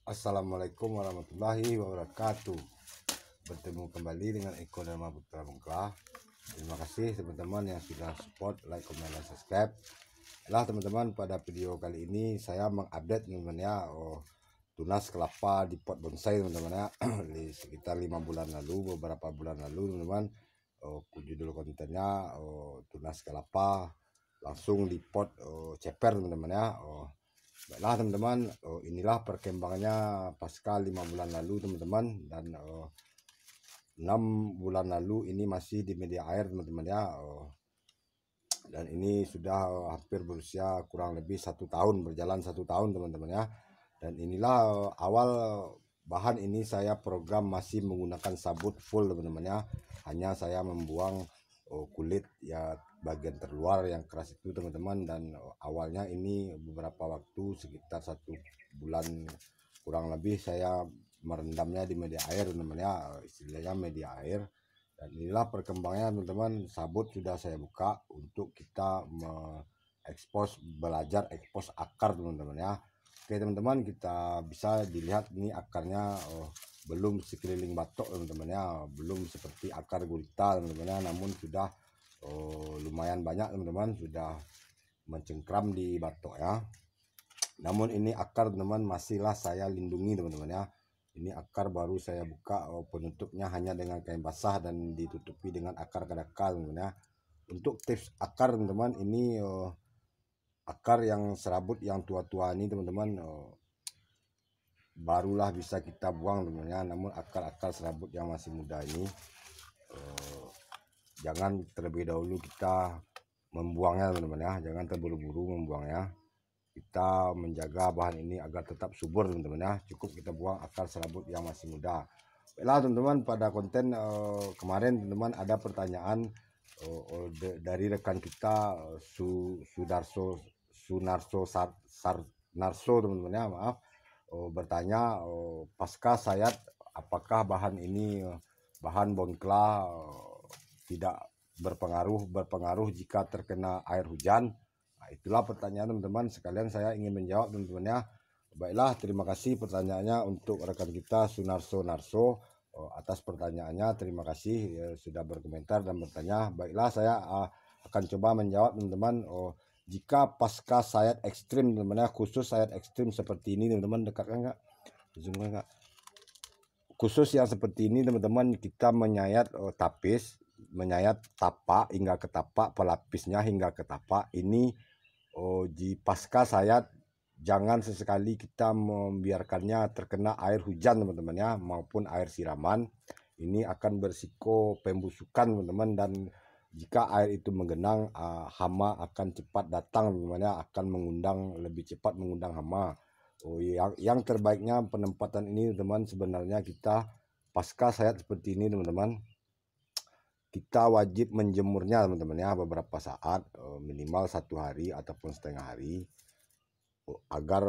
Assalamualaikum warahmatullahi wabarakatuh. Bertemu kembali dengan Eko Dharma Putra Bengklah. Terima kasih teman-teman yang sudah support, like, comment, dan subscribe. Lah teman-teman, pada video kali ini saya mengupdate teman-teman ya, tunas kelapa di pot bonsai teman-teman ya. Di sekitar 5 bulan lalu, beberapa bulan lalu teman-teman, judul kontennya tunas kelapa langsung di pot ceper teman-teman ya. Baiklah teman-teman, inilah perkembangannya pasca 5 bulan lalu teman-teman, dan 6 bulan lalu ini masih di media air teman-teman ya. Dan ini sudah hampir berusia kurang lebih 1 tahun, berjalan 1 tahun teman-teman ya. Dan inilah awal bahan ini saya program masih menggunakan sabut full teman-teman ya. Hanya saya membuang kulit ya bagian terluar yang keras itu teman-teman. Dan awalnya ini beberapa waktu sekitar 1 bulan kurang lebih saya merendamnya di media air teman-teman ya, istilahnya media air. Dan inilah perkembangannya teman-teman. Sabut sudah saya buka untuk kita belajar ekspos akar teman-teman ya. Oke teman-teman, kita bisa dilihat ini akarnya belum sekeliling batok teman-teman ya, belum seperti akar gurita teman-teman ya, namun sudah lumayan banyak teman-teman, sudah mencengkram di batok ya. Namun ini akar teman-teman masihlah saya lindungi teman-teman ya. Ini akar baru saya buka, penutupnya hanya dengan kain basah dan ditutupi dengan akar kadakal teman-teman ya. Untuk tips akar teman-teman, ini akar yang serabut yang tua-tua ini teman-teman barulah bisa kita buang teman-teman ya. Namun akar-akar serabut yang masih muda ini jangan terlebih dahulu kita membuangnya teman-teman ya, jangan terburu-buru membuangnya. Kita menjaga bahan ini agar tetap subur teman-teman ya. Cukup kita buang akar serabut yang masih muda. Baiklah teman-teman, pada konten kemarin teman-teman ada pertanyaan dari rekan kita Sunarso teman-teman ya, maaf, bertanya pasca sayat apakah bahan ini bahan Bongklah tidak berpengaruh jika terkena air hujan. Nah, itulah pertanyaan teman-teman sekalian, saya ingin menjawab teman-teman ya. Baiklah, terima kasih pertanyaannya untuk rekan kita Sunarso atas pertanyaannya. Terima kasih sudah berkomentar dan bertanya. Baiklah, saya akan coba menjawab teman-teman. Jika pasca sayat ekstrim teman-teman ya, khusus sayat ekstrim seperti ini teman-teman, dekatkan enggak? Zoom enggak? Khusus yang seperti ini teman-teman, kita menyayat tapis, menyayat tapak hingga ke tapak, pelapisnya hingga ke tapak. Ini di pasca sayat jangan sesekali kita membiarkannya terkena air hujan teman-teman ya, maupun air siraman. Ini akan berisiko pembusukan teman-teman, dan jika air itu menggenang, hama akan cepat datang teman-teman ya, akan lebih cepat mengundang hama. Yang terbaiknya penempatan ini teman, sebenarnya kita pasca sayat seperti ini teman-teman, kita wajib menjemurnya teman-teman ya beberapa saat, minimal 1 hari ataupun setengah hari, agar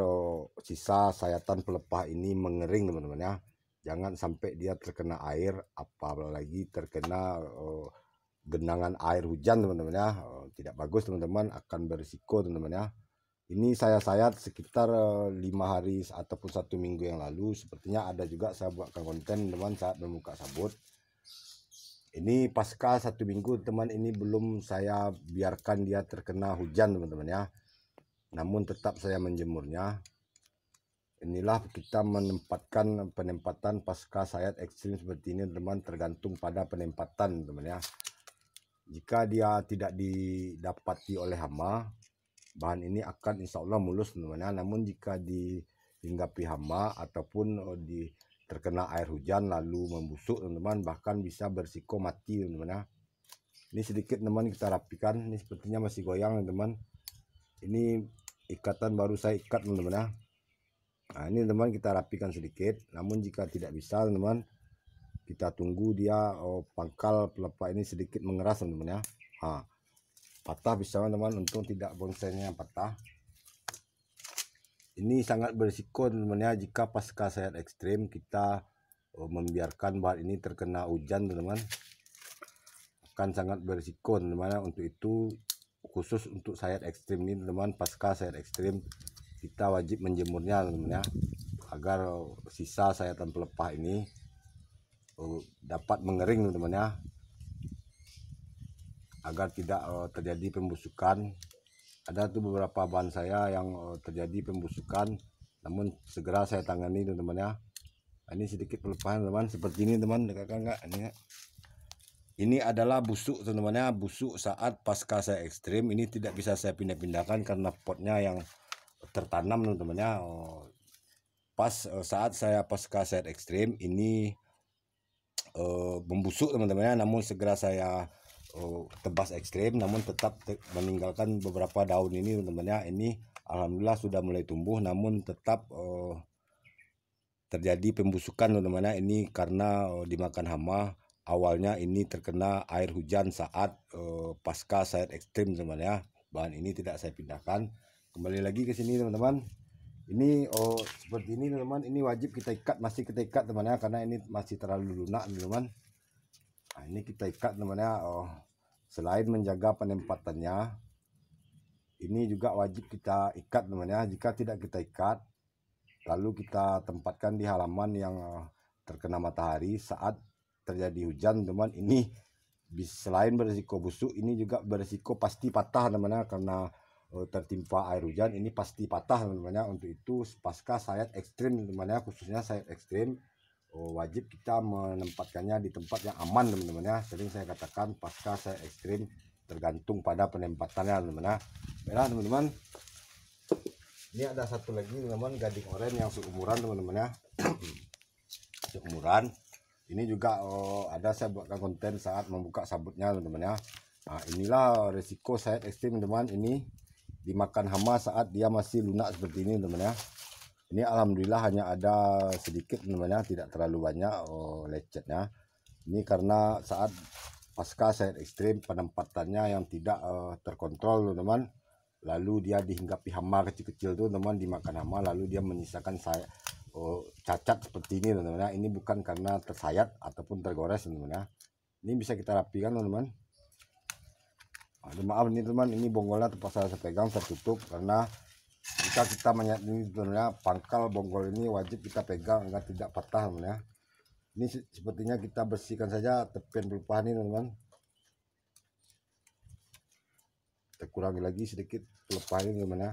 sisa sayatan pelepah ini mengering teman-teman ya. Jangan sampai dia terkena air, apalagi terkena genangan air hujan teman-teman ya. Tidak bagus teman-teman, akan berisiko teman-teman ya. Ini saya sayat sekitar 5 hari ataupun 1 minggu yang lalu. Sepertinya ada juga saya buatkan konten teman saat membuka sabut. Ini pasca 1 minggu teman, ini belum saya biarkan dia terkena hujan teman-teman ya, namun tetap saya menjemurnya. Inilah kita penempatan pasca sayat ekstrim seperti ini teman, tergantung pada penempatan teman ya. Jika dia tidak didapati oleh hama, bahan ini akan insya Allah mulus teman ya. Namun jika dihinggapi hama ataupun terkena air hujan lalu membusuk teman-teman, bahkan bisa berisiko mati teman-teman ya. Ini sedikit teman kita rapikan, ini sepertinya masih goyang teman. Ini ikatan baru saya ikat teman-teman ya. Nah ini teman kita rapikan sedikit. Namun jika tidak bisa teman, kita tunggu dia pangkal pelepah ini sedikit mengeras teman-teman ya. Patah bisa teman, untung tidak bonsainya patah. Ini sangat berisiko teman-teman ya, jika pasca sayat ekstrim kita membiarkan bahan ini terkena hujan teman-teman, akan sangat berisiko teman-teman. Untuk itu khusus untuk sayat ekstrim ini teman, pasca sayat ekstrim kita wajib menjemurnya teman-teman ya, agar sisa sayatan pelepah ini dapat mengering teman-teman ya, agar tidak terjadi pembusukan. Ada tuh beberapa bahan saya yang terjadi pembusukan, namun segera saya tangani teman-teman ya. Ini sedikit pelepahnya teman, seperti ini teman, dekatkan enggak ini ya. Ini adalah busuk teman-teman ya, busuk saat pasca saya ekstrim. Ini tidak bisa saya pindah-pindahkan karena potnya yang tertanam teman-teman ya. Pas saat saya pasca saya ekstrim ini membusuk teman-teman ya, namun segera saya tebas ekstrim, namun tetap meninggalkan beberapa daun ini teman-teman ya. Ini alhamdulillah sudah mulai tumbuh, namun tetap terjadi pembusukan teman-teman ya. Ini karena dimakan hama. Awalnya ini terkena air hujan saat pasca saya ekstrim teman-teman ya. Bahan ini tidak saya pindahkan. Kembali lagi ke sini teman-teman. Ini seperti ini teman-teman. Ini wajib kita ikat, masih kita ikat teman ya, karena ini masih terlalu lunak teman-teman. Nah, ini kita ikat teman ya. Selain menjaga penempatannya, ini juga wajib kita ikat teman ya. Jika tidak kita ikat, lalu kita tempatkan di halaman yang terkena matahari saat terjadi hujan teman, ini selain berisiko busuk, ini juga berisiko pasti patah teman ya, karena tertimpa air hujan ini pasti patah teman ya. Untuk itu pasca sayat ekstrim teman ya, khususnya sayat ekstrim, wajib kita menempatkannya di tempat yang aman teman-teman ya. Sering saya katakan pasca sayat ekstrim tergantung pada penempatannya teman-teman ya. Baiklah teman-teman, ini ada satu lagi teman-teman, gading oranye yang seumuran teman-teman ya. Seumuran ini juga ada saya buatkan konten saat membuka sabutnya teman-teman ya. Nah, inilah resiko sayat ekstrim teman-teman, ini dimakan hama saat dia masih lunak seperti ini teman-teman ya. Ini alhamdulillah hanya ada sedikit teman-teman ya, tidak terlalu banyak lecetnya. Ini karena saat pasca sayat ekstrim penempatannya yang tidak terkontrol teman-teman. Lalu dia dihinggapi hama kecil-kecil tuh teman, dimakan hama, lalu dia menyisakan cacat seperti ini teman-teman ya. Ini bukan karena tersayat ataupun tergores teman-teman ya. Ini bisa kita rapikan teman-teman. Maaf ini teman, ini bonggolnya terpaksa saya pegang, saya tutup, karena jika kita menyayat ini sebenarnya pangkal bonggol ini wajib kita pegang agar tidak patah teman ya. Ini sepertinya kita bersihkan saja tepian pelepah ini teman-teman. Kita kurangi lagi sedikit pelepah ini teman ya.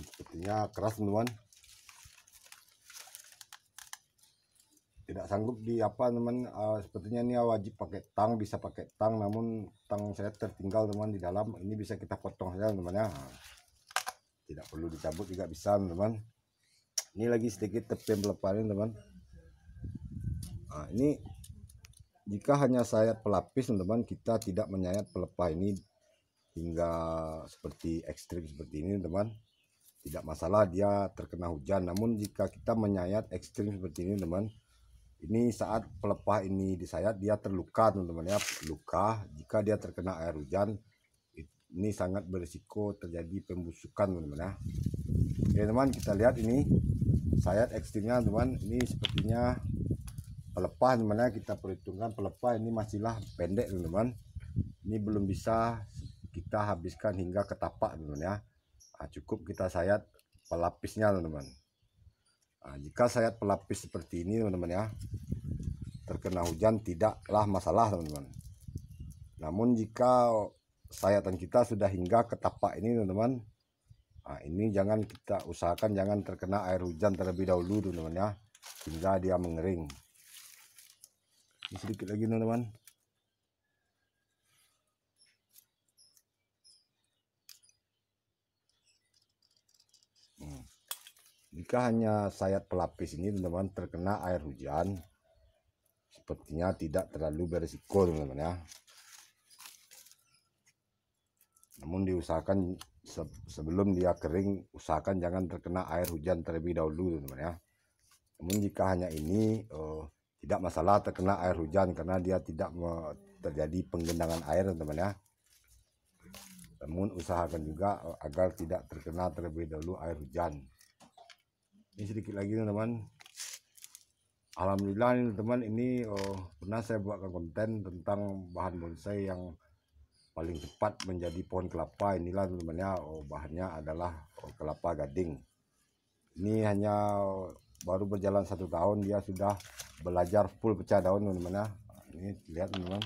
Sepertinya keras teman-teman. Tidak sanggup di apa teman, sepertinya ini wajib pakai tang, bisa pakai tang, namun tang saya tertinggal teman di dalam. Ini bisa kita potong saja teman ya, tidak perlu dicabut juga bisa teman. Ini lagi sedikit tepian pelepah ini teman. Nah, ini jika hanya sayat pelapis teman, kita tidak menyayat pelepah ini hingga seperti ekstrim seperti ini teman, tidak masalah dia terkena hujan. Namun jika kita menyayat ekstrim seperti ini teman, ini saat pelepah ini disayat dia terluka teman-teman ya, luka. Jika dia terkena air hujan, ini sangat berisiko terjadi pembusukan teman-teman ya. Oke teman, kita lihat ini sayat ekstrimnya teman. Ini sepertinya pelepah teman ya, kita perhitungkan pelepah ini masihlah pendek teman-teman. Ini belum bisa kita habiskan hingga ke tapak teman-teman ya. Nah, cukup kita sayat pelapisnya teman-teman. Nah, jika sayat pelapis seperti ini teman-teman ya, terkena hujan tidaklah masalah teman-teman. Namun jika sayatan kita sudah hingga ke tapak ini teman-teman, nah ini jangan kita usahakan jangan terkena air hujan terlebih dahulu teman-teman ya, hingga dia mengering. Ini sedikit lagi teman-teman. Jika hanya sayat pelapis ini teman-teman terkena air hujan, sepertinya tidak terlalu berisiko teman-teman ya. Namun diusahakan sebelum dia kering, usahakan jangan terkena air hujan terlebih dahulu teman-teman ya. Namun jika hanya ini tidak masalah terkena air hujan, karena dia tidak terjadi penggenangan air teman-teman ya. Namun usahakan juga agar tidak terkena terlebih dahulu air hujan. Ini sedikit lagi teman-teman. Alhamdulillah ini teman, ini pernah saya buatkan konten tentang bahan bonsai yang paling cepat menjadi pohon kelapa. Inilah teman-teman ya, bahannya adalah kelapa gading. Ini hanya baru berjalan 1 tahun, dia sudah belajar full pecah daun teman-teman ya. Ini lihat teman-teman,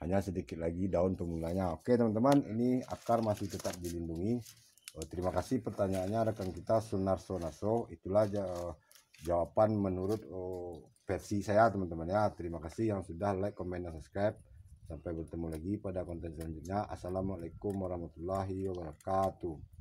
hanya sedikit lagi daun pemulanya. Oke teman-teman, ini akar masih tetap dilindungi. Terima kasih pertanyaannya rekan kita Sunarso Naso. Itulah jawaban menurut versi saya teman-teman ya. Terima kasih yang sudah like, komen, dan subscribe. Sampai bertemu lagi pada konten selanjutnya. Assalamualaikum warahmatullahi wabarakatuh.